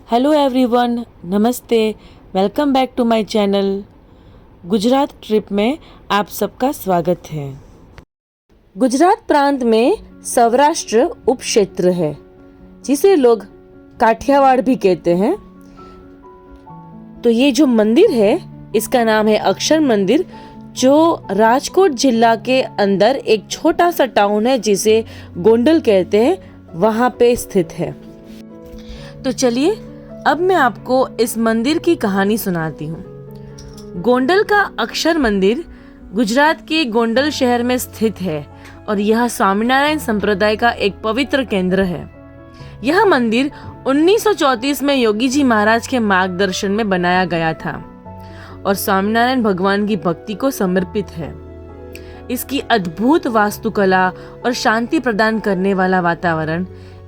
Hello everyone, नमस्ते। Welcome back to my channel. Gujarat trip में आप सबका स्वागत है। गुजरात प्रांत में सौराष्ट्र उपक्षेत्र है, जिसे लोग काठियावाड़ भी कहते हैं। तो ये जो मंदिर है, इसका नाम है अक्षर मंदिर, जो राजकोट जिला के अंदर एक छोटा सा टाउन है जिसे गोंडल कहते हैं, वहां पे स्थित है। तो चलिए अब मैं आपको इस मंदिर की कहानी सुनाती हूँ। गोंडल का अक्षर मंदिर गुजरात के गोंडल शहर में स्थित है और यह स्वामीनारायण संप्रदाय का एक पवित्र केंद्र है। यह मंदिर 1934 में योगी जी महाराज के मार्गदर्शन में बनाया गया था और स्वामीनारायण भगवान की भक्ति को समर्पित है। इसकी अद्भुत वास्तुकला और शांति प्रदान करने वाला वातावरण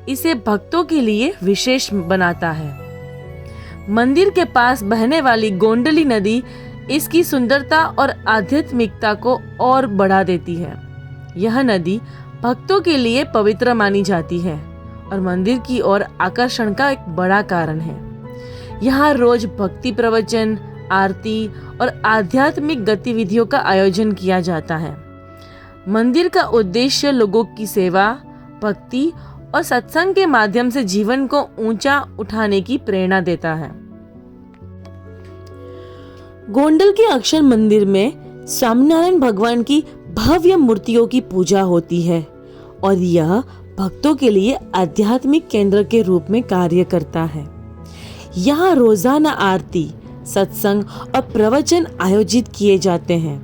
इसे भक्तों के लिए विशेष बनाता है। मंदिर के पास बहने वाली गोंडली नदी इसकी सुंदरता और आध्यात्मिकता को और बढ़ा देती है। यह नदी भक्तों के लिए पवित्र मानी जाती है और मंदिर की ओर आकर्षण का एक बड़ा कारण है। यहाँ रोज भक्ति प्रवचन, आरती और आध्यात्मिक गतिविधियों का आयोजन किया जाता है। मंदिर का उद्देश्य लोगों की सेवा, भक्ति और सत्संग के माध्यम से जीवन को ऊंचा उठाने की प्रेरणा देता है। गोंडल के अक्षर मंदिर में स्वामीनारायण भगवान की भव्य मूर्तियों की पूजा होती है और यह भक्तों के लिए आध्यात्मिक केंद्र के रूप में कार्य करता है। यहाँ रोजाना आरती, सत्संग और प्रवचन आयोजित किए जाते हैं।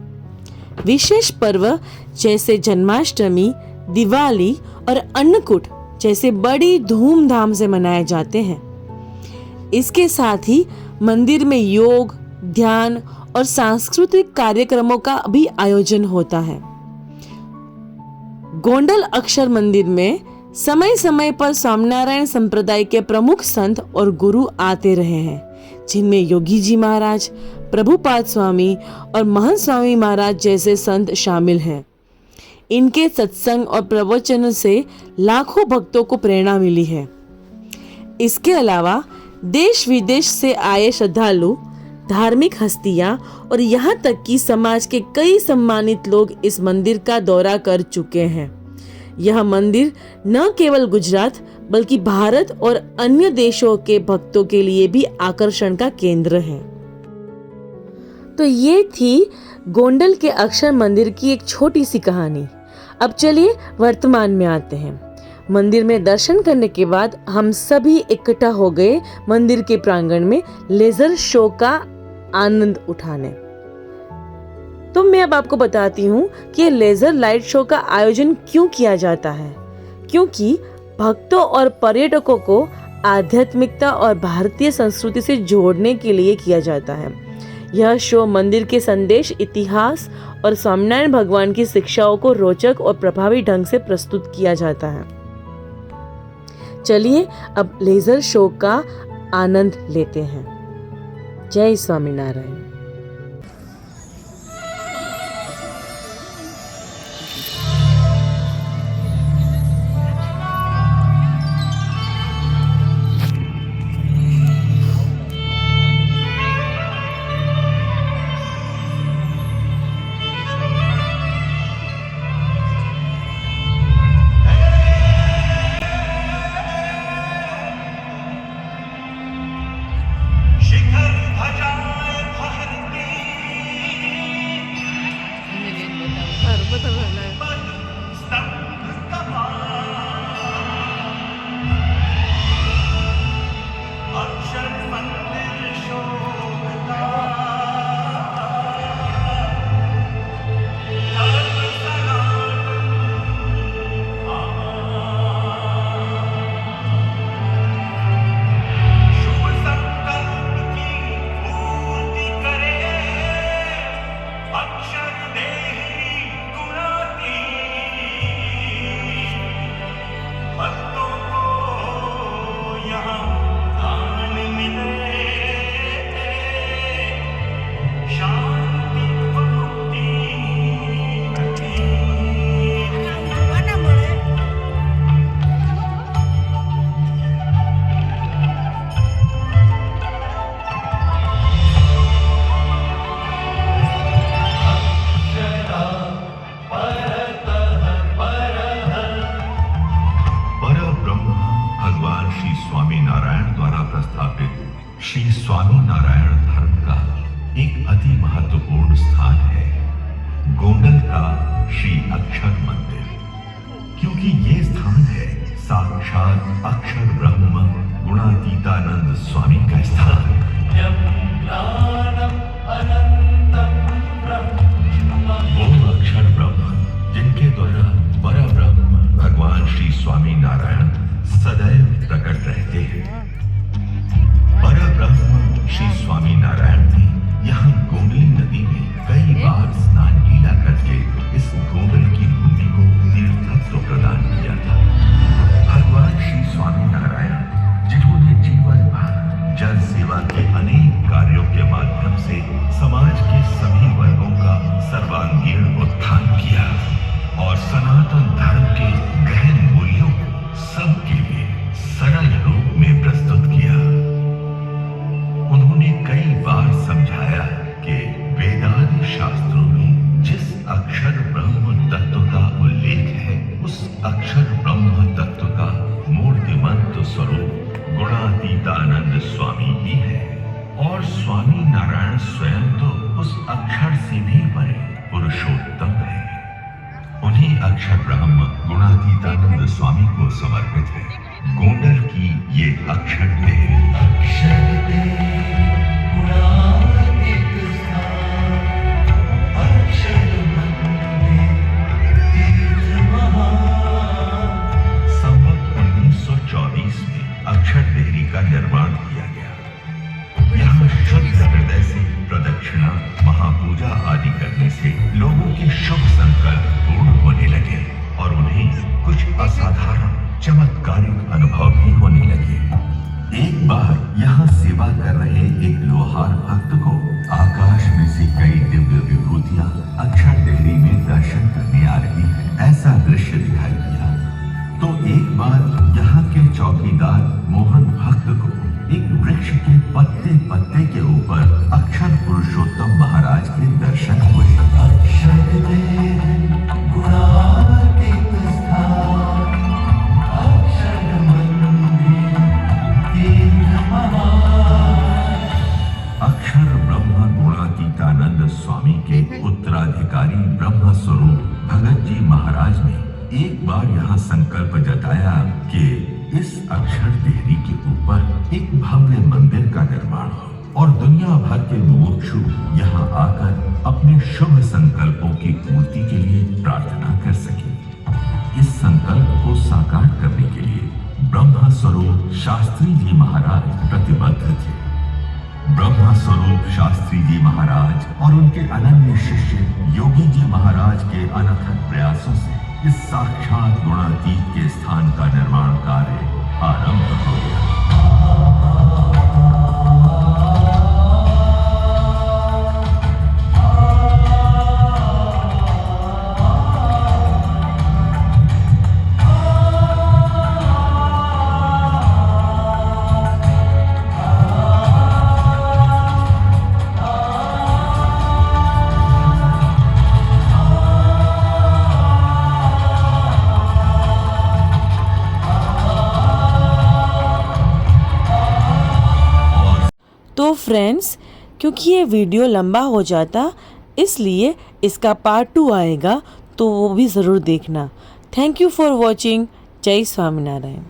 विशेष पर्व जैसे जन्माष्टमी, दिवाली और अन्नकूट जैसे बड़ी धूमधाम से मनाए जाते हैं। इसके साथ ही मंदिर में योग, ध्यान और सांस्कृतिक कार्यक्रमों का भी आयोजन होता है। गोंडल अक्षर मंदिर में समय समय पर स्वामीनारायण संप्रदाय के प्रमुख संत और गुरु आते रहे हैं, जिनमें योगी जी महाराज, प्रभुपाद स्वामी और महंत स्वामी महाराज जैसे संत शामिल हैं। इनके सत्संग और प्रवचन से लाखों भक्तों को प्रेरणा मिली है। इसके अलावा देश विदेश से आए श्रद्धालु, धार्मिक हस्तियां और यहाँ तक कि समाज के कई सम्मानित लोग इस मंदिर का दौरा कर चुके हैं। यह मंदिर न केवल गुजरात बल्कि भारत और अन्य देशों के भक्तों के लिए भी आकर्षण का केंद्र है। तो ये थी गोंडल के अक्षर मंदिर की एक छोटी सी कहानी। अब चलिए वर्तमान में आते हैं। मंदिर में दर्शन करने के बाद हम सभी इकट्ठा हो गए मंदिर के प्रांगण में लेजर शो का आनंद उठाने। तो मैं अब आपको बताती हूँ कि ये लेजर लाइट शो का आयोजन क्यों किया जाता है। क्योंकि भक्तों और पर्यटकों को आध्यात्मिकता और भारतीय संस्कृति से जोड़ने के लिए किया जाता है। यह शो मंदिर के संदेश, इतिहास और स्वामीनारायण भगवान की शिक्षाओं को रोचक और प्रभावी ढंग से प्रस्तुत किया जाता है। चलिए अब लेजर शो का आनंद लेते हैं। जय स्वामीनारायण। शिखर भजाए श्री स्वामी नारायण धर्म का एक अति महत्वपूर्ण स्थान है गोंडल का श्री अक्षर मंदिर, क्योंकि ये स्थान है साक्षात अक्षर ब्रह्म गुणातीतानंद स्वामी का स्थान। वो अक्षर ब्रह्म जिनके द्वारा परब्रह्म भगवान श्री स्वामी नारायण सदैव प्रकट रहते हैं। परब्रह्म श्री स्वामी नारायण ने यहाँ गोंडली नदी में कई बार स्नान लीला करके इस गोंडल की भूमि को तीर्थत्व प्रदान किया था। भगवान श्री स्वामी नारायण जिन्होंने जीवन भर जन सेवा के अनेक कार्यों के माध्यम से समाज के सभी वर्गों का सर्वांगीण उत्थान किया और सनातन धर्म के गहन मूल्यों को सबके लिए सरल रूप में प्रस्तुत किया। उन्होंने कई बार समझाया कि वेदादि शास्त्रों में जिस अक्षर ब्रह्म तत्व का उल्लेख है उस अक्षर ब्रह्म तत्व का मूर्तिमंत स्वरूप गुणातीतानंद स्वामी ही है और स्वामी नारायण स्वयं तो उस अक्षर से भी बड़े पुरुषोत्तम है। उन्हीं अक्षर ब्रह्म गुणातीतानंद स्वामी को समर्पित है गोंडल की ये अक्षर देह। अक्षर देहरी का निर्माण किया गया। यहाँ शुद्ध हृदय से प्रदक्षिणा महापूजा आदि करने से लोगों के शुभ संकल्प पूर्ण होने लगे और उन्हें कुछ असाधारण चमत्कारिक अनुभव भी होने लगे। एक बार यहाँ सेवा कर रहे एक लोहार भक्त को आकाश में से कई दिव्य विभूतियां अक्षर देहरी में दर्शन करने आ रही है, ऐसा दृश्य दिखाई दिया। तो एक बार यहाँ के चौकीदार मोहन भक्त को एक वृक्ष के पत्ते पत्ते के ऊपर अक्षर पुरुषोत्तम महाराज के दर्शन हुए। अक्षर ब्रह्म गुणातीतानंद स्वामी के उत्तराधिकारी ब्रह्म स्वरूप भगत जी महाराज ने एक बार यहाँ संकल्प जताया कि इस अक्षर देहरी के ऊपर एक भव्य मंदिर का निर्माण हो और दुनिया भर के मुमुक्षु यहाँ आकर अपने शुभ संकल्पों की पूर्ति के लिए प्रार्थना कर सके। इस संकल्प को साकार करने के लिए ब्रह्म स्वरूप शास्त्री जी महाराज प्रतिबद्ध थे। ब्रह्म स्वरूप शास्त्री जी महाराज और उनके अनन्य शिष्य योगी जी महाराज के अनथक प्रयासों से इस साक्षात गुणातीत के स्थान का निर्माण कार्य आरंभ हो गया। तो फ्रेंड्स, क्योंकि ये वीडियो लंबा हो जाता इसलिए इसका पार्ट 2 आएगा, तो वो भी ज़रूर देखना। Thank you for watching. जय स्वामीनारायण।